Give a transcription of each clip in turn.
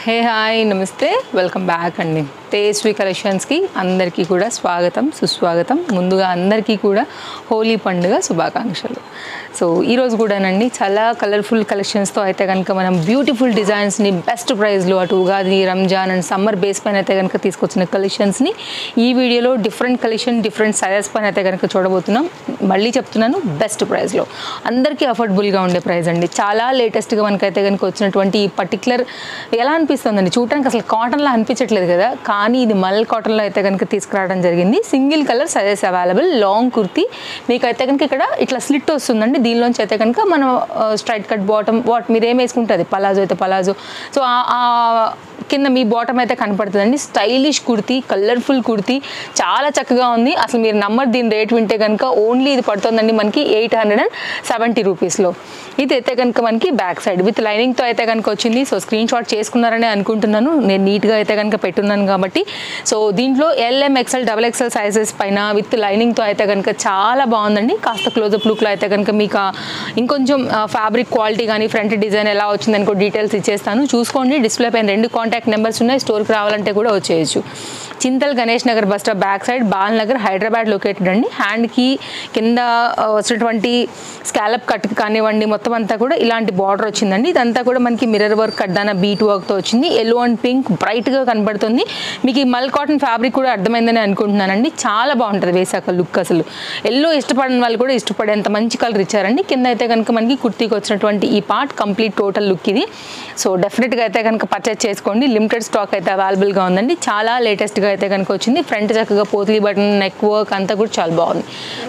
Hey hi నమస్తే welcome back అండి తేజస్వి కలెక్షన్స్కి అందరికీ కూడా స్వాగతం సుస్వాగతం. ముందుగా అందరికీ కూడా హోలీ పండుగ శుభాకాంక్షలు. సో ఈరోజు కూడానండి చాలా కలర్ఫుల్ కలెక్షన్స్తో అయితే కనుక మనం బ్యూటిఫుల్ డిజైన్స్ని బెస్ట్ ప్రైస్లో అటు Ugadi Ramzan and summer base పైన అయితే కనుక తీసుకొచ్చిన కలెక్షన్స్ని ఈ వీడియోలో డిఫరెంట్ కలెక్షన్ డిఫరెంట్ సైజెస్ పైన అయితే కనుక చూడబోతున్నాం. మళ్ళీ చెప్తున్నాను, బెస్ట్ ప్రైస్లో అందరికీ అఫోర్డబుల్గా ఉండే ప్రైస్ అండి. చాలా లేటెస్ట్గా మనకైతే కనుక వచ్చినటువంటి ఈ పర్టికులర్ ఎలా అనిపిస్తుందండి, చూడటానికి అసలు కాటన్లా అనిపించట్లేదు కదా, కానీ ఇది మల్ కాటన్లో అయితే కనుక తీసుకురావడం జరిగింది. Single colour sizes available. Long kurti మీకు అయితే కనుక ఇక్కడ ఇట్లా స్లిట్ వస్తుందండి. దీనిలోంచి అయితే కనుక మనం స్ట్రైట్ కట్ బాటమ్ మీరు ఏం వేసుకుంటుంది, పలాజో అయితే పలాజో, సో కింద మీ బాటమ్ అయితే కనపడుతుందండి. స్టైలిష్ కుర్తీ, కలర్ఫుల్ కుర్తీ, చాలా చక్కగా ఉంది. అసలు మీరు నంబర్ దీని రేట్ వింటే కనుక ఓన్లీ ఇది పడుతుందండి మనకి 870 రూపీస్లో. ఇది అయితే కనుక మనకి బ్యాక్ సైడ్ విత్ లైనింగ్తో అయితే కనుక వచ్చింది. సో స్క్రీన్ షాట్ చేసుకున్నారని అనుకుంటున్నాను, నేను నీట్గా అయితే కనుక పెట్టున్నాను కాబట్టి. సో దీంట్లో LM XL XXL సైజెస్ పైన విత్ లైనింగ్తో అయితే కనుక చాలా బాగుందండి. కాస్త క్లోజప్ లుక్లో అయితే కనుక మీకు ఇంకొంచెం ఫ్యాబ్రిక్ క్వాలిటీ కానీ ఫ్రంట్ డిజైన్ ఎలా వచ్చిందని కూడా డీటెయిల్స్ ఇచ్చేస్తాను, చూసుకోండి. డిస్ప్లే పైన 2 కాంటాక్ట్ నెంబర్స్ ఉన్నాయి, స్టోర్కి రావాలంటే కూడా వచ్చేయచ్చు. Chintal Ganesh Nagar bus stop back side, Bal Nagar, Hyderabad located అండి. హ్యాండ్కి కింద వచ్చినటువంటి స్కాలప్ కట్ కానివ్వండి, మొత్తం అంతా కూడా ఇలాంటి బార్డర్ వచ్చిందండి. ఇదంతా కూడా మనకి మిర్రర్ వర్క్ కడ్డాన బీట్ వర్క్తో వచ్చింది. ఎల్లో అండ్ పింక్ బ్రైట్గా కనబడుతుంది. మీకు ఈ మల్ కాటన్ ఫ్యాబ్రిక్ కూడా అర్థమైందని అనుకుంటున్నానండి. చాలా బాగుంటుంది వేసాక లుక్. అసలు ఎల్లో ఇష్టపడిన వాళ్ళు కూడా ఇష్టపడేంత మంచి కలర్ ఇచ్చారండి. కింద అయితే కనుక మనకి కుర్తీకి వచ్చినటువంటి ఈ పార్ట్ కంప్లీట్ టోటల్ లుక్ ఇది. సో డెఫినెట్గా అయితే కనుక పర్చేస్ చేసుకోండి. లిమిటెడ్ స్టాక్ అయితే అవైలబుల్గా ఉందండి. చాలా లేటెస్ట్గా అయితే కనుక వచ్చింది. ఫ్రంట్ చక్కగా పోత్లీ బటన్, నెక్ వర్క్ అంతా కూడా చాలా బాగుంది.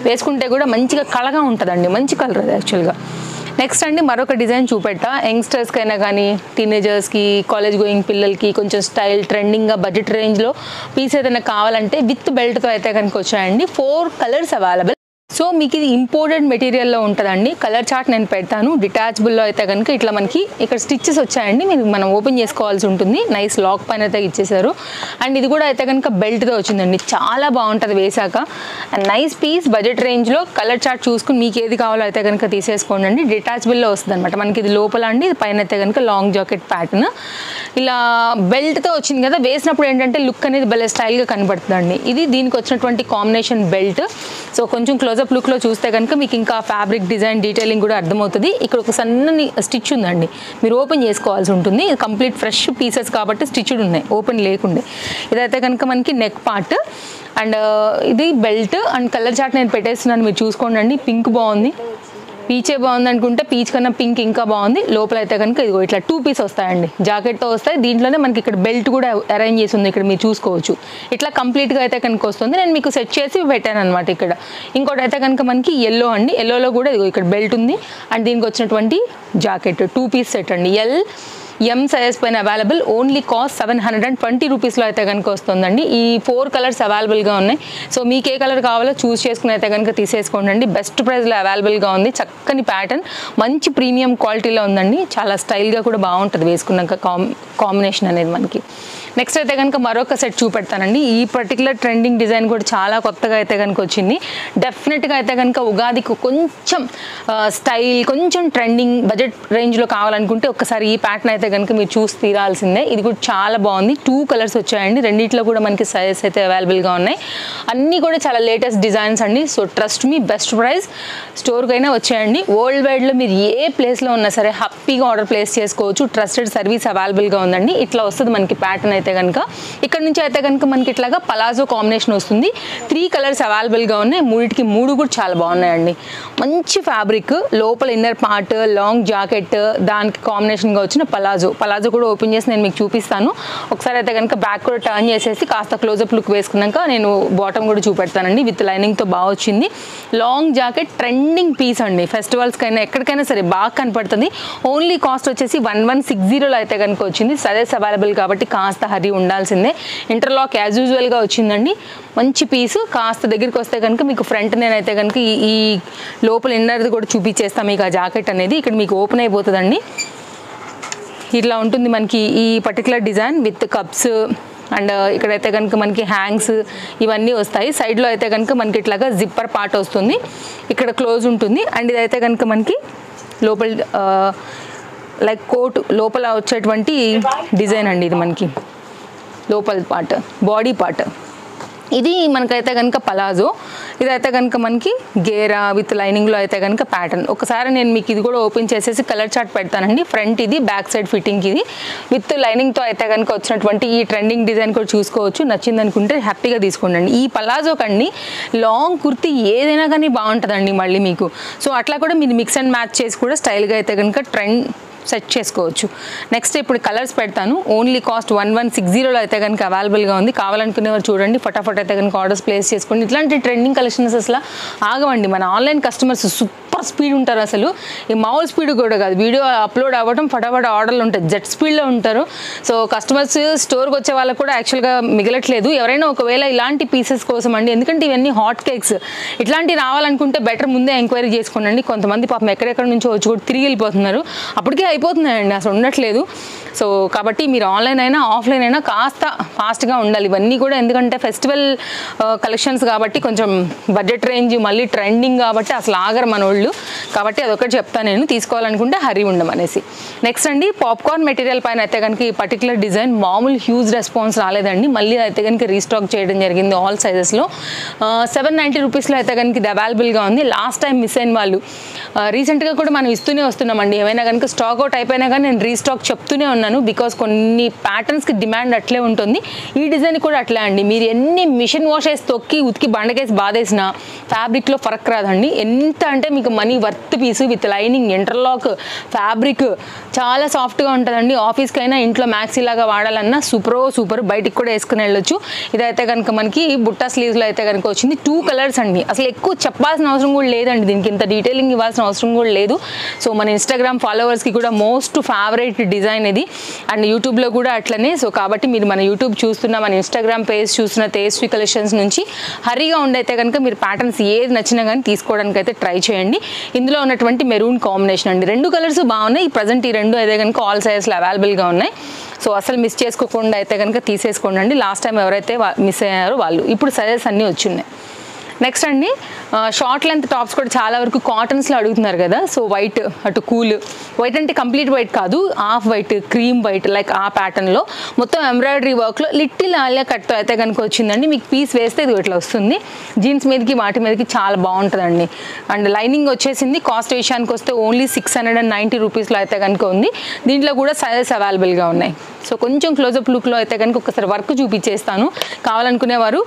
వేసుకుంటే కూడా మంచిగా కళగా ఉంటుందండి. మంచి కలర్ అది యాక్చువల్గా. నెక్స్ట్ అండి మరొక డిజైన్ చూపెట్టా. యంగ్స్టర్స్కి అయినా కానీ టీనేజర్స్కి, కాలేజ్ గోయింగ్ పిల్లలకి కొంచెం స్టైల్ ట్రెండింగ్గా బడ్జెట్ రేంజ్లో పీస్ ఏదైనా కావాలంటే విత్ బెల్ట్తో అయితే కనుక వచ్చాయండి. 4 కలర్స్ అవైలబుల్. సో మీకు ఇది ఇంపోర్టెడ్ మెటీరియల్లో ఉంటుందండి. కలర్ చార్ట్ నేను పెడతాను. డిటాచబుల్లో అయితే కనుక ఇట్లా మనకి ఇక్కడ స్టిచ్చెస్ వచ్చాయండి. మీరు మనం ఓపెన్ చేసుకోవాల్సి ఉంటుంది. నైస్ లాక్ పైన అయితే ఇచ్చేసారు. అండ్ ఇది కూడా అయితే కనుక బెల్ట్తో వచ్చిందండి. చాలా బాగుంటుంది వేసాక. అండ్ నైస్ పీస్ బడ్జెట్ రేంజ్లో. కలర్ చార్ట్ చూసుకుని మీకు ఏది కావాలో అయితే కనుక తీసేసుకోండి అండి. డిటాచబుల్లో వస్తుంది అనమాట మనకి. ఇది లోపల అండి, ఇది పైన అయితే కనుక లాంగ్ జాకెట్ ప్యాటర్న్ ఇలా బెల్ట్తో వచ్చింది కదా. వేసినప్పుడు ఏంటంటే లుక్ అనేది భలే స్టైల్గా కనబడుతుందండి. ఇది దీనికి వచ్చినటువంటి కాంబినేషన్ బెల్ట్. సో కొంచెం క్లోజప్ లుక్లో చూస్తే కనుక మీకు ఇంకా ఫ్యాబ్రిక్ డిజైన్ డీటెయిలింగ్ కూడా అర్థమవుతుంది. ఇక్కడ ఒక సన్నని స్టిచ్ ఉందండి, మీరు ఓపెన్ చేసుకోవాల్సి ఉంటుంది. ఇది కంప్లీట్ ఫ్రెష్ పీసెస్ కాబట్టి స్టిచ్డ్ ఉన్నాయి, ఓపెన్ లేకుండే. ఇదైతే కనుక మనకి నెక్ పార్ట్ అండ్ ఇది బెల్ట్. అండ్ కలర్ చార్ట్ నేను పెట్టేస్తున్నాను, మీరు చూసుకోండి అండి. పింక్ బాగుంది, పీచే బాగుంది అనుకుంటే పీచ్ కన్నా పింక్ ఇంకా బాగుంది. లోపల అయితే కనుక ఇదిగో ఇట్లా 2 పీస్ వస్తాయండి, జాకెట్తో వస్తాయి. దీంట్లోనే మనకి ఇక్కడ బెల్ట్ కూడా అరేంజ్ చేసి ఉంది, ఇక్కడ మీరు చూసుకోవచ్చు. ఇట్లా కంప్లీట్గా అయితే కనుక వస్తుంది. నేను మీకు సెట్ చేసి పెట్టాను అనమాట ఇక్కడ. ఇంకోటి అయితే కనుక మనకి ఎల్లో అండి. ఎల్లోలో కూడా ఇదిగో ఇక్కడ బెల్ట్ ఉంది. అండ్ దీనికి వచ్చినటువంటి జాకెట్ 2 పీస్ సెట్ అండి. M సైజ్ పైన అవైలబుల్. ఓన్లీ కాస్ట్ 720 రూపీస్లో అయితే కనుక వస్తుందండి. ఈ 4 కలర్స్ అవైలబుల్గా ఉన్నాయి. సో మీకు ఏ కలర్ కావాలో చూస్ చేసుకుని అయితే కనుక తీసేసుకోండి. బెస్ట్ ప్రైస్లో అవైలబుల్గా ఉంది. చక్కని ప్యాటర్న్, మంచి ప్రీమియం క్వాలిటీలో ఉందండి. చాలా స్టైల్గా కూడా బాగుంటుంది వేసుకున్నాక కాంబినేషన్ అనేది మనకి. నెక్స్ట్ అయితే కనుక మరొక సెట్ చూపెడతానండి. ఈ పర్టికులర్ ట్రెండింగ్ డిజైన్ కూడా చాలా కొత్తగా అయితే కనుక వచ్చింది. డెఫినెట్గా అయితే కనుక ఉగాదికి కొంచెం స్టైల్, కొంచెం ట్రెండింగ్ బడ్జెట్ రేంజ్లో కావాలనుకుంటే ఒక్కసారి ఈ ప్యాటర్న్ అయితే కనుక మీరు చూసి తీరాల్సిందే. ఇది కూడా చాలా బాగుంది. 2 కలర్స్ వచ్చాయండి. రెండిట్లో కూడా మనకి సైజెస్ అయితే అవైలబుల్గా ఉన్నాయి. అన్నీ కూడా చాలా లేటెస్ట్ డిజైన్స్ అండి. So trust me, best price. స్టోర్కి అయినా వచ్చేయండి. వరల్డ్ వైడ్లో మీరు ఏ ప్లేస్లో ఉన్నా సరే హ్యాపీగా ఆర్డర్ ప్లేస్ చేసుకోవచ్చు. ట్రస్టెడ్ సర్వీస్ అవైలబుల్గా ఉందండి. ఇట్లా వస్తుంది మనకి ప్యాటర్న్ అయితే కనుక. ఇక్కడ నుంచి అయితే కనుక మనకి ఇట్లాగా పలాజో కాంబినేషన్ వస్తుంది. 3 కలర్స్ అవైలబుల్గా ఉన్నాయి. 3 కూడా చాలా బాగున్నాయండి. మంచి ఫ్యాబ్రిక్, లోపల ఇన్నర్ పార్ట్, లాంగ్ జాకెట్, దానికి కాంబినేషన్గా వచ్చిన పలాజో కూడా ఓపెన్ చేసి నేను మీకు చూపిస్తాను. ఒకసారి అయితే కనుక బ్యాక్ కూడా టర్న్ చేసేసి కాస్త క్లోజప్ లుక్ వేసుకున్నాక నేను బాటమ్ కూడా చూపెడతానండి. విత్ లైనింగ్తో బాగా వచ్చింది. లాంగ్ జాకెట్ ట్రెండింగ్ పీస్ అండి. ఫెస్టివల్స్కైనా ఎక్కడికైనా సరే బాగా కనపడుతుంది. ఓన్లీ కాస్ట్ వచ్చేసి 1160లో అయితే కనుక వచ్చింది. సైజెస్ అవైలబుల్ కాబట్టి కాస్త హరీ ఉండాల్సిందే. ఇంటర్లాక్ యాజ్ యూజువల్గా వచ్చిందండి. మంచి పీసు. కాస్త దగ్గరికి వస్తే కనుక మీకు ఫ్రంట్ నేనైతే కనుక ఈ లోపల ఇన్నర్ది కూడా చూపించేస్తాను మీకు. ఆ జాకెట్ అనేది ఇక్కడ మీకు ఓపెన్ అయిపోతుందండి. ఇట్లా ఉంటుంది మనకి ఈ particular design with cups and ఇక్కడైతే కనుక మనకి హ్యాంగ్స్ ఇవన్నీ వస్తాయి. సైడ్లో అయితే కనుక మనకి ఇట్లాగా జిప్పర్ పార్ట్ వస్తుంది, ఇక్కడ క్లోజ్ ఉంటుంది. అండ్ ఇదైతే కనుక మనకి లోపల లైక్ కోట్ లోపల వచ్చేటువంటి డిజైన్ అండి. ఇది మనకి లోపల పార్ట్, బాడీ పార్ట్. ఇది మనకైతే కనుక పలాజో, ఇదైతే కనుక మనకి గేరా విత్ లైనింగ్లో అయితే కనుక ప్యాటర్న్. ఒకసారి నేను మీకు ఇది కూడా ఓపెన్ చేసేసి కలర్ చార్ట్ పెడతానండి. ఫ్రంట్ ఇది, బ్యాక్ సైడ్ ఫిట్టింగ్ ఇది, విత్ లైనింగ్తో అయితే కనుక వచ్చినటువంటి ఈ ట్రెండింగ్ డిజైన్ కూడా చూసుకోవచ్చు. నచ్చింది అనుకుంటే హ్యాపీగా తీసుకోండి. ఈ పలాజో కండి లాంగ్ కుర్తీ ఏదైనా కానీ బాగుంటుందండి మళ్ళీ మీకు. సో అట్లా కూడా మీరు మిక్స్ అండ్ మ్యాచ్ చేసి కూడా స్టైల్గా అయితే కనుక ట్రెండ్ సెట్ చేసుకోవచ్చు. నెక్స్ట్ ఇప్పుడు కలర్స్ పెడతాను. ఓన్లీ కాస్ట్ 1160లో అయితే కనుక అవైలబుల్గా ఉంది. కావాలనుకునేవారు చూడండి, ఫటాఫట్ అయితే కనుక ఆర్డర్స్ ప్లేస్ చేసుకోండి. ఇట్లాంటి ట్రెండింగ్ కలెక్షన్స్ అసలు ఆగవండి. మన ఆన్లైన్ కస్టమర్స్ సూపర్ స్పీడ్ ఉంటారు. అసలు ఈ మామూలు స్పీడ్ కూడా కాదు, వీడియో అప్లోడ్ అవ్వడం ఫటాఫట్ ఆర్డర్లు ఉంటాయి, జెట్ స్పీడ్లో ఉంటారు. సో కస్టమర్స్ స్టోర్కి వచ్చే వాళ్ళకు కూడా యాక్చువల్గా మిగలట్లేదు. ఎవరైనా ఒకవేళ ఇలాంటి పీసెస్ కోసం అండి, ఎందుకంటే ఇవన్నీ హాట్ కేక్స్, ఇట్లాంటివి రావాలనుకుంటే బెటర్ ముందే ఎంక్వైరీ చేసుకోండి. కొంతమంది పాపం ఎక్కడెక్కడ నుంచో వచ్చి కూడా తిరిగి వెళ్ళిపోతున్నారు, అప్పటికే అయిపోతున్నాయండి, అసలు ఉండట్లేదు. సో కాబట్టి మీరు ఆన్లైన్ అయినా ఆఫ్లైన్ అయినా కాస్త ఫాస్ట్గా ఉండాలి. ఇవన్నీ కూడా ఎందుకంటే ఫెస్టివల్ కలెక్షన్స్ కాబట్టి కొంచెం బడ్జెట్ రేంజ్, మళ్ళీ ట్రెండింగ్ కాబట్టి అసలు ఆగరు మన వాళ్ళు. కాబట్టి అదొకటి చెప్తాను నేను, తీసుకోవాలనుకుంటే హరి ఉండమనేసి. నెక్స్ట్ అండి పాప్కార్న్ మెటీరియల్ పైన అయితే కనుక ఈ పర్టికులర్ డిజైన్ మామూలు హ్యూజ్ రెస్పాన్స్ రాలేదండి. మళ్ళీ అయితే కనుక రీస్టాక్ చేయడం జరిగింది ఆల్ సైజెస్లో. 790 రూపీస్లో అయితే కనుక ఇది అవైలబుల్గా ఉంది. లాస్ట్ టైం మిస్ అయిన వాళ్ళు రీసెంట్గా కూడా మనం ఇస్తూనే వస్తున్నామండి. ఏమైనా కనుక స్టాక్ అవుట్ అయిపోయినా కానీ నేను రీస్టాక్ చెప్తూనే ఉన్నాను. బికాస్ కొన్ని ప్యాటర్న్స్కి డిమాండ్ అట్లే ఉంటుంది. ఈ డిజైన్ కూడా అట్లే అండి. మీరు ఎన్ని మిషన్ వాష్ వేసి తొక్కి ఉతికి బండకేసి బాధేసిన ఫ్యాబ్రిక్లో ఫరక్ రాదండి. ఎంత అంటే మీకు money worth piece with lining, interlock fabric చాలా సాఫ్ట్గా ఉంటుందండి. ఆఫీస్కైనా ఇంట్లో మ్యాక్సీ లాగా వాడాలన్నా సూపర్. బయటికి కూడా వేసుకుని వెళ్ళొచ్చు. ఇదైతే కనుక మనకి బుట్టా స్లీవ్స్లో అయితే కనుక వచ్చింది. 2 కలర్స్ అండి. అసలు ఎక్కువ చెప్పాల్సిన అవసరం కూడా లేదండి, దీనికి ఇంత డీటెయిలింగ్ ఇవ్వాల్సిన అవసరం కూడా లేదు. సో మన ఇన్స్టాగ్రామ్ ఫాలోవర్స్కి కూడా మోస్ట్ ఫేవరెట్ డిజైన్ ఇది, అండ్ యూట్యూబ్లో కూడా అట్లనే. సో కాబట్టి మీరు మన యూట్యూబ్ చూస్తున్న, మన ఇన్స్టాగ్రామ్ పేజ్ చూస్తున్న తేజస్వి కలెక్షన్స్ నుంచి హరిగా ఉండైతే కనుక మీరు ప్యాటర్న్స్ ఏది నచ్చినా కానీ తీసుకోవడానికి అయితే ట్రై చేయండి. ఇందులో ఉన్నటువంటి మెరూన్ కాంబినేషన్ అండి. 2 కలర్స్ బాగున్నాయి. ప్రజెంట్ ఈ 2 అయితే కనుక ఆల్ సైజెస్లో అవైలబుల్గా ఉన్నాయి. సో అసలు మిస్ చేసుకోకుండా అయితే కనుక తీసేసుకోండి. లాస్ట్ టైం ఎవరైతే మిస్ అయ్యారో వాళ్ళు. ఇప్పుడు సైజెస్ అన్నీ వచ్చున్నాయి. నెక్స్ట్ అండి షార్ట్ లెంత్ టాప్స్ కూడా చాలా వరకు కాటన్స్లో అడుగుతున్నారు కదా. సో వైట్, అటు కూల్ వైట్ అంటే కంప్లీట్ వైట్ కాదు, half white, cream white, like ఆ ప్యాటర్న్లో మొత్తం ఎంబ్రాయిడరీ వర్క్లో లిటిల్ ఆలియా కట్తో అయితే కనుక వచ్చిందండి. మీకు పీస్ వేస్తే ఇది ఇట్లా వస్తుంది. జీన్స్ మీదకి వాటి మీదకి చాలా బాగుంటుందండి. అండ్ లైనింగ్ వచ్చేసింది. కాస్ట్ విషయానికి వస్తే ఓన్లీ 690 రూపీస్లో అయితే కనుక ఉంది. దీంట్లో కూడా సైజెస్ అవైలబుల్గా ఉన్నాయి. సో కొంచెం క్లోజప్ లుక్లో అయితే కనుక ఒకసారి వర్క్ చూపించేస్తాను. కావాలనుకునేవారు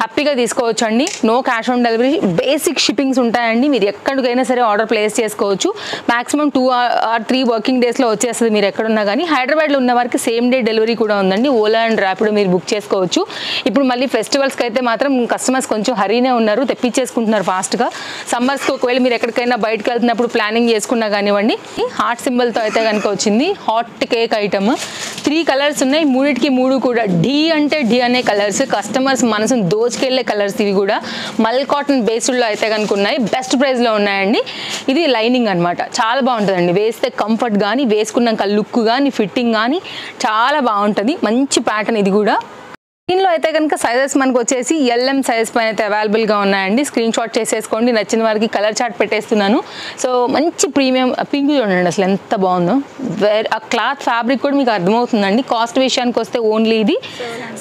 హ్యాపీగా తీసుకోవచ్చు అండి. No cash on delivery, basic shippings ఉంటాయండి. మీరు ఎక్కడికైనా సరే ఆర్డర్ ప్లేస్ చేసుకోవచ్చు. మాక్సిమం 2 or 3 వర్కింగ్ డేస్లో వచ్చేస్తుంది మీరు ఎక్కడున్నా కానీ. హైదరాబాద్లో ఉన్న వారికి సేమ్ డే డెలివరీ కూడా ఉందండి. ఓలా అండ్ ర్యాపిడో మీరు బుక్ చేసుకోవచ్చు. ఇప్పుడు మళ్ళీ ఫెస్టివల్స్కి అయితే మాత్రం కస్టమర్స్ కొంచెం హరీనే ఉన్నారు, తెప్పించేసుకుంటున్నారు ఫాస్ట్గా. సమ్మర్స్కి ఒకవేళ మీరు ఎక్కడికైనా బయటకు వెళ్తున్నప్పుడు ప్లానింగ్ చేసుకున్నా కానివ్వండి. హార్ట్ సింబల్తో అయితే కనుక వచ్చింది. Hot cake item. 3 కలర్స్ ఉన్నాయి. 3కి 3 కూడా ఢీ అంటే ఢీ అనే కలర్స్. కస్టమర్స్ మనసును దోచుకెళ్లే కలర్స్. ఇవి కూడా మల్ కాటన్ బేస్డ్లో అయితే కనుక ఉన్నాయి. బెస్ట్ ప్రైస్లో ఉన్నాయండి. ఇది లైనింగ్ అనమాట. చాలా బాగుంటుందండి. వేస్తే కంఫర్ట్ కానీ, వేసుకున్నాక లుక్ కానీ, ఫిట్టింగ్ కానీ చాలా బాగుంటుంది. మంచి ప్యాటర్న్ ఇది కూడా. దీనిలో అయితే కనుక సైజెస్ మనకు వచ్చేసి LM సైజ్ పైన అయితే అవైలబుల్గా ఉన్నాయండి. స్క్రీన్ షాట్ చేసేసుకోండి. నచ్చిన వారికి కలర్ చార్ట్ పెట్టేస్తున్నాను. సో మంచి ప్రీమియం పింక్ చూడండి అసలు ఎంత బాగుందో. ఆ క్లాత్ ఫ్యాబ్రిక్ కూడా మీకు అర్థమవుతుందండి. కాస్ట్ విషయానికి వస్తే ఓన్లీ ఇది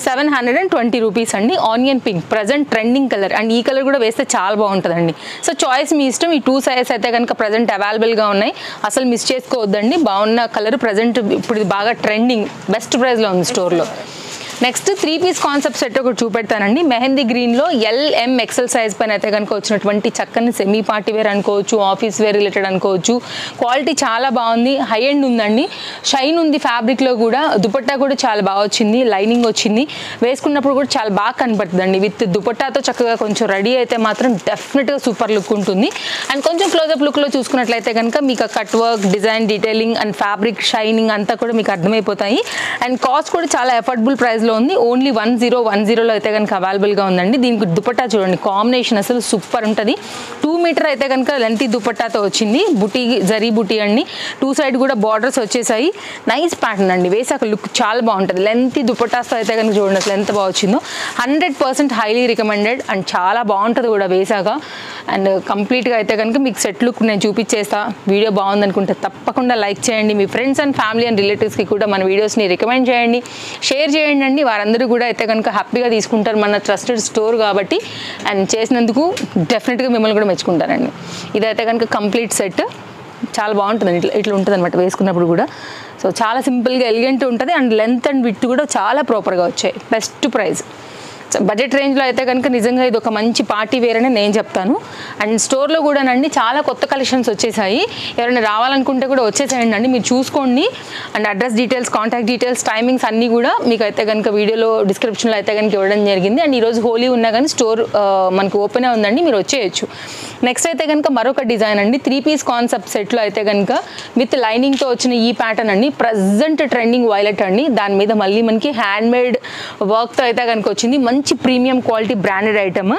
720 రూపీస్ అండి. Onion pink present trending colour, and ఈ కలర్ కూడా వేస్తే చాలా బాగుంటుందండి. సో చాయిస్ మీ ఇష్టం. ఈ 2 సైజెస్ అయితే కనుక ప్రజెంట్ అవైలబుల్గా ఉన్నాయి. అసలు మిస్ చేసుకోవద్దండి. బాగున్న కలర్ ప్రజెంట్ ఇప్పుడు ఇది బాగా ట్రెండింగ్, బెస్ట్ ప్రైస్లో ఉంది స్టోర్లో. నెక్స్ట్ 3 పీస్ కాన్సెప్ట్ సెట్ ఒకటి చూపెడతానండి. మెహందీ గ్రీన్లో LM XL సైజ్ పైన అయితే కనుక వచ్చినటువంటి చక్కని సెమీ పార్టీ వేర్ అనుకోవచ్చు, ఆఫీస్ వేర్ రిలేటెడ్ అనుకోవచ్చు. క్వాలిటీ చాలా బాగుంది, హై ఎండ్ ఉందండి. షైన్ ఉంది ఫ్యాబ్రిక్లో కూడా. దుపట్టా కూడా చాలా బాగా వచ్చింది, లైనింగ్ వచ్చింది. వేసుకున్నప్పుడు కూడా చాలా బాగా కనపడుతుందండి. విత్ దుపట్టాతో చక్కగా కొంచెం రెడీ అయితే మాత్రం డెఫినెట్గా సూపర్ లుక్ ఉంటుంది. అండ్ కొంచెం క్లోజప్ లుక్లో చూసుకున్నట్లయితే కనుక మీకు cut work, design, detailing and fabric shining అంతా కూడా మీకు అర్థమైపోతాయి. అండ్ కాస్ట్ కూడా చాలా ఎఫర్డబుల్ ప్రైస్ ప్రైస్లో ఉంది. ఓన్లీ 1010లో అయితే కనుక అవైలబుల్గా ఉందండి. దీనికి దుపట్టా చూడండి, కాంబినేషన్ అసలు సూపర్ ఉంటుంది. 2 మీటర్ అయితే కనుక లెంతీ దుపట్టాతో వచ్చింది. బుటీ జరీ బుటీ అండి, 2 సైడ్ కూడా బార్డర్స్ వచ్చేసాయి. నైస్ ప్యాటర్న్ అండి, వేసాక లుక్ చాలా బాగుంటుంది. లెంతీ దుపట్టాస్తో అయితే కనుక చూడండి అసలు ఎంత బాగా వచ్చిందో. 100% హైలీ రికమెండెడ్ అండ్ చాలా బాగుంటుంది కూడా వేసాక. అండ్ కంప్లీట్గా అయితే కనుక మీకు సెట్ లుక్ నేను చూపించేస్తా. వీడియో బాగుందనుకుంటే తప్పకుండా లైక్ చేయండి. మీ ఫ్రెండ్స్ అండ్ ఫ్యామిలీ అండ్ రిలేటివ్స్కి కూడా మన వీడియోస్ని రికమెండ్ చేయండి, షేర్ చేయండి అండి. వారందరూ కూడా అయితే కనుక హ్యాపీగా తీసుకుంటారు, మన ట్రస్టెడ్ స్టోర్ కాబట్టి. అండ్ చేసినందుకు డెఫినెట్గా మిమ్మల్ని కూడా మెచ్చుకుంటారండి. ఇదైతే కనుక కంప్లీట్ సెట్ చాలా బాగుంటుంది. ఇట్లా ఉంటుంది అనమాట వేసుకున్నప్పుడు కూడా. సో చాలా సింపుల్గా ఎలిగెంట్ ఉంటుంది అండ్ లెంత్ అండ్ విడ్త్ కూడా చాలా ప్రాపర్గా వచ్చాయి. Best price. బడ్జెట్ రేంజ్లో అయితే కనుక నిజంగా ఇది ఒక మంచి పార్టీ వేర్ అని నేను చెప్తాను. అండ్ స్టోర్లో కూడానండి చాలా కొత్త కలెక్షన్స్ వచ్చేసాయి. ఎవరైనా రావాలనుకుంటే కూడా వచ్చేసేయండి అండి, మీరు చూసుకోండి. And address details, contact details, timings అన్నీ కూడా మీకు అయితే కనుక వీడియోలో డిస్క్రిప్షన్లో అయితే కనుక ఇవ్వడం జరిగింది. అండ్ ఈరోజు హోలీ ఉన్నా కానీ స్టోర్ మనకు ఓపెనే ఉందండి, మీరు వచ్చేయచ్చు. నెక్స్ట్ అయితే కనుక మరొక డిజైన్ అండి, 3 పీస్ కాన్సెప్ట్ సెట్లో అయితే కనుక విత్ లైనింగ్తో వచ్చిన ఈ ప్యాటర్న్ అండి. ప్రజెంట్ ట్రెండింగ్ వైలెట్ అండి, దాని మీద మళ్ళీ మనకి హ్యాండ్ మేడ్ వర్క్తో అయితే కనుక వచ్చింది. మంచి ప్రీమియం క్వాలిటీ బ్రాండెడ్ ఐటమ్.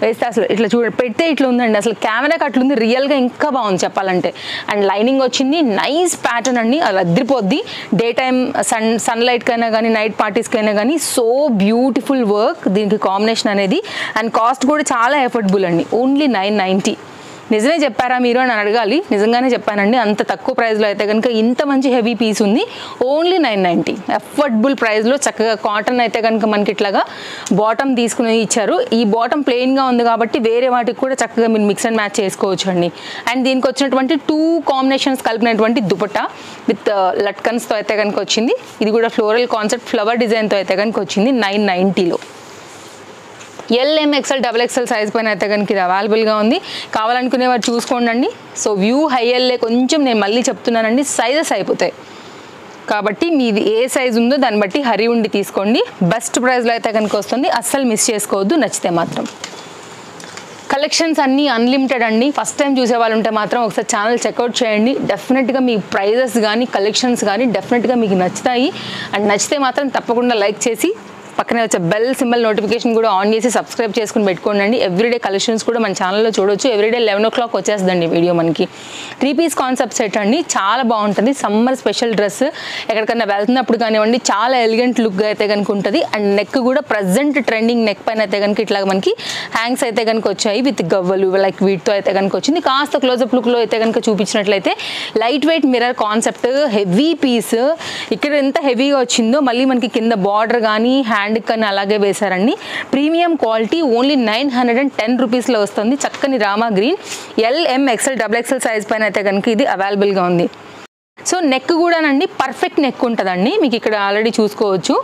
వేస్తే అసలు ఇట్లా పెడితే ఇట్లా ఉందండి, అసలు కెమెరాకి అట్లుంది, రియల్గా ఇంకా బాగుంది చెప్పాలంటే. అండ్ లైనింగ్ వచ్చింది, నైస్ ప్యాటర్న్ అండి, అది అదిరిపోద్ది. డే టైమ్ సన్లైట్కైనా కానీ నైట్ పార్టీస్కైనా కానీ సో బ్యూటిఫుల్ వర్క్ దీనికి కాంబినేషన్ అనేది. అండ్ కాస్ట్ కూడా చాలా ఎఫర్డబుల్ అండి, ఓన్లీ 990. నిజమే చెప్పారా మీరు అని అడగాలి, నిజంగానే చెప్పానండి. అంత తక్కువ ప్రైస్లో అయితే కనుక ఇంత మంచి హెవీ పీస్ ఉంది, ఓన్లీ 990. ఎఫర్డబుల్ ప్రైస్లో చక్కగా కాటన్ అయితే కనుక మనకి ఇట్లాగా బాటమ్ తీసుకుని ఇచ్చారు. ఈ బాటమ్ ప్లెయిన్గా ఉంది కాబట్టి వేరే వాటికి కూడా చక్కగా మీరు మిక్స్ అండ్ మ్యాచ్ చేసుకోవచ్చు అండి. అండ్ దీనికి వచ్చినటువంటి 2 కాంబినేషన్స్ కలిపినటువంటి దుపట్టా విత్ లట్కన్స్తో అయితే కనుక వచ్చింది. ఇది కూడా ఫ్లోరల్ కాన్సెప్ట్ ఫ్లవర్ డిజైన్తో అయితే కనుక వచ్చింది 990లో. LMXL XXL సైజ్ పైన అయితే కనుక ఇది అవైలబుల్గా ఉంది. కావాలనుకునే వారు చూసుకోండి. సో వ్యూ హైఎల్ఏ కొంచెం నేను మళ్ళీ చెప్తున్నానండి, సైజెస్ అయిపోతాయి కాబట్టి మీది ఏ సైజ్ ఉందో దాన్ని బట్టి హరి ఉండి తీసుకోండి. బెస్ట్ ప్రైస్లో అయితే కనుక వస్తుంది, అస్సలు మిస్ చేసుకోవద్దు నచ్చితే మాత్రం. కలెక్షన్స్ అన్నీ అన్లిమిటెడ్ అండి. ఫస్ట్ టైం చూసే వాళ్ళు ఉంటే మాత్రం ఒకసారి ఛానల్ చెక్అవుట్ చేయండి. డెఫినెట్గా మీ ప్రైజెస్ కానీ కలెక్షన్స్ కానీ డెఫినెట్గా మీకు నచ్చుతాయి. అండ్ నచ్చితే మాత్రం తప్పకుండా లైక్ చేసి పక్కనే వచ్చే బెల్ సింబల్ నోటిఫికేషన్ కూడా ఆన్ చేసి సబ్స్క్రైబ్ చేసుకుని పెట్టుకోండి. ఎవ్రీడే కలెక్షన్స్ కూడా మన ఛానల్లో చూడొచ్చు. ఎవ్రీడే 11 o'clock వచ్చేస్తుందండి వీడియో మనకి. 3 పీస్ కాన్సెప్ట్ సెట్ అండి, చాలా బాగుంటుంది. సమ్మర్ స్పెషల్ డ్రెస్ ఎక్కడికన్నా వెళ్తున్నప్పుడు కానివ్వండి చాలా ఎలిగెంట్ లుక్గా అయితే కనుక ఉంటుంది. అండ్ నెక్ కూడా ప్రజెంట్ ట్రెండింగ్ నెక్ పైన అయితే కనుక ఇట్లా మనకి హ్యాంగ్స్ అయితే కనుక వచ్చాయి విత్ గవ్వలు లైక్ వీటితో అయితే కనుక వచ్చింది. కాస్త క్లోజప్ లుక్లో అయితే కనుక చూపించినట్లయితే light weight mirror concept heavy piece. ఇక్కడ ఎంత హెవీగా వచ్చిందో మళ్ళీ మనకి కింద బార్డర్ కానీ హ్యాండ్ కానీ అలాగే వేశారండి. ప్రీమియం క్వాలిటీ, ఓన్లీ 910 రూపీస్లో వస్తుంది. చక్కని Rama green LMXL XXL size పైన అయితే కనుక ఇది అవైలబుల్గా ఉంది. సో నెక్ కూడానండి పర్ఫెక్ట్ నెక్ ఉంటుందండి, మీకు ఇక్కడ ఆల్రెడీ చూసుకోవచ్చు.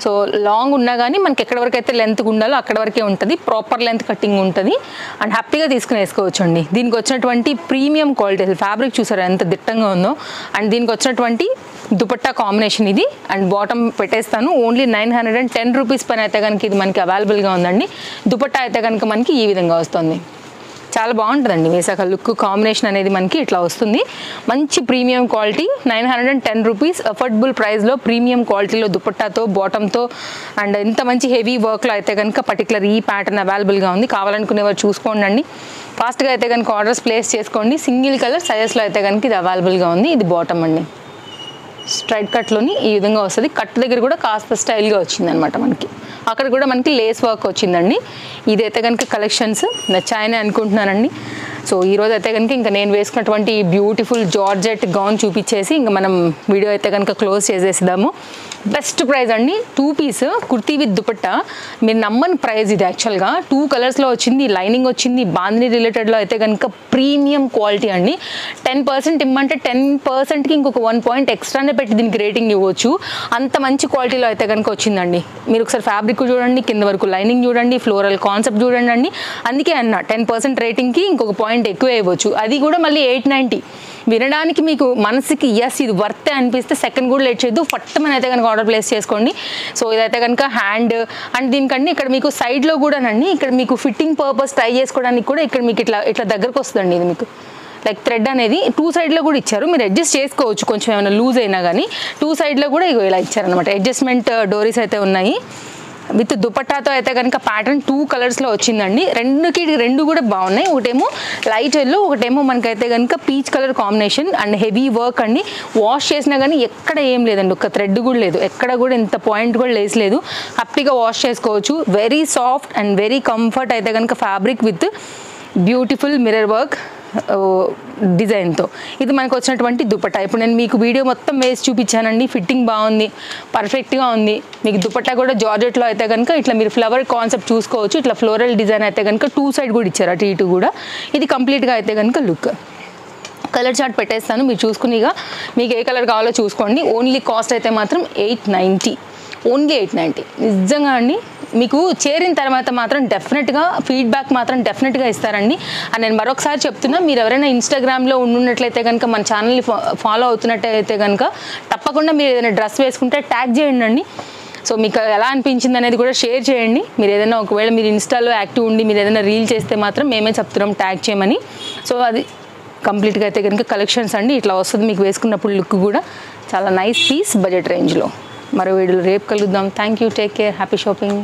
సో లాంగ్ ఉన్నా కానీ మనకి ఎక్కడి వరకు అయితే లెంత్ ఉండాలో అక్కడ వరకే ఉంటుంది, ప్రాపర్ లెంత్ కటింగ్ ఉంటుంది. అండ్ హ్యాపీగా తీసుకుని వేసుకోవచ్చు అండి. దీనికి వచ్చినటువంటి ప్రీమియం క్వాలిటీ ఫ్యాబ్రిక్ చూసారా ఎంత దిట్టంగా ఉందో. అండ్ దీనికి వచ్చినటువంటి దుపట్టా కాంబినేషన్ ఇది. అండ్ బాటమ్ పెట్టేస్తాను, ఓన్లీ 910 రూపీస్ పైన అయితే కనుక ఇది మనకి అవైలబుల్గా ఉందండి. దుపట్టా అయితే కనుక మనకి ఈ విధంగా వస్తుంది. చాలా బాగుంటుందండి వేసాక లుక్ కాంబినేషన్ అనేది మనకి ఇట్లా వస్తుంది. మంచి ప్రీమియం క్వాలిటీ 910 రూపీస్ అఫోర్డబుల్ ప్రైస్లో ప్రీమియం క్వాలిటీలో దుపట్టాతో బాటంతో అండ్ ఇంత మంచి హెవీ వర్క్లో అయితే కనుక పర్టికులర్ ఈ ప్యాటర్న్ అవైలబుల్గా ఉంది. కావాలనుకునేవారు చూసుకోండి. ఫాస్ట్గా అయితే కనుక ఆర్డర్స్ ప్లేస్ చేసుకోండి. సింగిల్ కలర్ సైజెస్లో అయితే కనుక ఇది అవైలబుల్గా ఉంది. ఇది బాటమ్ అండి, స్ట్రైట్ కట్లోని ఈ విధంగా వస్తుంది. కట్ దగ్గర కూడా కాస్త స్టైల్గా వచ్చింది అనమాట మనకి. అక్కడ కూడా మనకి లేస్ వర్క్ వచ్చిందండి. ఇదైతే కనుక కలెక్షన్స్ నచ్చాయని అనుకుంటున్నానండి. సో ఈరోజు అయితే కనుక ఇంకా నేను వేసుకున్నటువంటి బ్యూటిఫుల్ జార్జెట్ గౌన్ చూపించేసి ఇంకా మనం వీడియో అయితే కనుక క్లోజ్ చేసేద్దాము. బెస్ట్ ప్రైస్ అండి, 2 పీస్ కుర్తీ విత్ దుపట్టా. మీరు నమ్మని ప్రైస్ ఇది. యాక్చువల్గా 2 కలర్స్లో వచ్చింది, లైనింగ్ వచ్చింది, బాందిని రిలేటెడ్లో అయితే కనుక ప్రీమియం క్వాలిటీ అండి. 10% ఇమ్మంటే 10%కి ఇంకొక 1 పాయింట్ ఎక్స్ట్రానే పెట్టి దీనికి రేటింగ్ ఇవ్వచ్చు. అంత మంచి క్వాలిటీలో అయితే కనుక వచ్చిందండి. మీరు ఒకసారి ఫ్యాబ్రిక్ చూడండి, కింద వరకు లైనింగ్ చూడండి, ఫ్లోరల్ కాన్సెప్ట్ చూడండి అండి. అందుకే అన్న 10% రేటింగ్కి ఇంకొక పాయింట్ ఎక్కువ ఇవ్వచ్చు. అది కూడా మళ్ళీ 890. వినడానికి మీకు మనసుకి ఎస్ ఇది వర్తే అనిపిస్తే సెకండ్ కూడా లేట్ చేయొద్దు, ఫట్టమని అయితే కనుక ఆర్డర్ ప్లేస్ చేసుకోండి. సో ఇదైతే కనుక హ్యాండ్ అండ్ దీనికండి ఇక్కడ మీకు సైడ్లో కూడానండి ఇక్కడ మీకు ఫిట్టింగ్ పర్పస్ ట్రై చేసుకోవడానికి కూడా ఇక్కడ మీకు ఇట్లా దగ్గరకు వస్తుందండి. ఇది మీకు లైక్ థ్రెడ్ అనేది 2 సైడ్లో కూడా ఇచ్చారు, మీరు అడ్జస్ట్ చేసుకోవచ్చు కొంచెం ఏమైనా లూజ్ అయినా కానీ. 2 సైడ్లో కూడా ఇగో ఇలా ఇచ్చారనమాట, అడ్జస్ట్మెంట్ డోరీస్ అయితే ఉన్నాయి. విత్ దుపట్టాతో అయితే కనుక ప్యాటర్న్ 2 కలర్స్లో వచ్చిందండి. రెండు కూడా బాగున్నాయి. ఒకటేమో లైట్ ఎల్లో, ఒకటేమో మనకైతే కనుక peach colour combination and heavy work అండి. వాష్ చేసినా కానీ ఎక్కడ ఏం లేదండి, ఒక థ్రెడ్ కూడా లేదు, ఎక్కడ కూడా ఇంత పాయింట్ కూడా లేసలేదు. హ్యాపీగా వాష్ చేసుకోవచ్చు. Very soft and very comfort అయితే కనుక fabric with beautiful mirror work డిజైన్తో. ఇది మనకు వచ్చినటువంటి దుపట్టా. ఇప్పుడు నేను మీకు వీడియో మొత్తం వేసి చూపించానండి, ఫిట్టింగ్ బాగుంది, పర్ఫెక్ట్గా ఉంది. మీకు దుపట్టా కూడా జార్జెట్లో అయితే కనుక ఇట్లా మీరు ఫ్లవర్ కాన్సెప్ట్ చూసుకోవచ్చు. ఇట్లా ఫ్లోరల్ డిజైన్ అయితే కనుక 2 సైడ్ కూడా ఇచ్చారు, అటు ఇటు కూడా. ఇది కంప్లీట్గా అయితే కనుక లుక్. కలర్ చార్ట్ పెట్టేస్తాను, మీరు చూసుకునిగా మీకు ఏ కలర్ కావాలో చూసుకోండి. ఓన్లీ కాస్ట్ అయితే మాత్రం 890, ఓన్లీ 890. నిజంగా అండి మీకు చేరిన తర్వాత మాత్రం డెఫినెట్గా ఫీడ్బ్యాక్ మాత్రం డెఫినెట్గా ఇస్తారండి. అని నేను మరొకసారి చెప్తున్నా, మీరు ఎవరైనా ఇన్స్టాగ్రామ్లో ఉన్నట్లయితే కనుక మన ఛానల్ని ఫాలో అవుతున్నట్టయితే కనుక తప్పకుండా మీరు ఏదైనా డ్రెస్ వేసుకుంటే ట్యాగ్ చేయండి అండి. సో మీకు ఎలా అనిపించింది అనేది కూడా షేర్ చేయండి. మీరు ఏదైనా ఒకవేళ మీరు ఇన్స్టాలో యాక్టివ్ ఉండి మీరు ఏదైనా రీల్ చేస్తే మాత్రం మేమే చెప్తున్నాం ట్యాగ్ చేయమని. సో అది కంప్లీట్గా అయితే కనుక కలెక్షన్స్ అండి. ఇట్లా వస్తుంది మీకు వేసుకున్నప్పుడు లుక్ కూడా చాలా నైస్ పీస్, బడ్జెట్ రేంజ్లో. మరో వీడియోలో రేపు కలుద్దాం. Thank you, take care, happy shopping.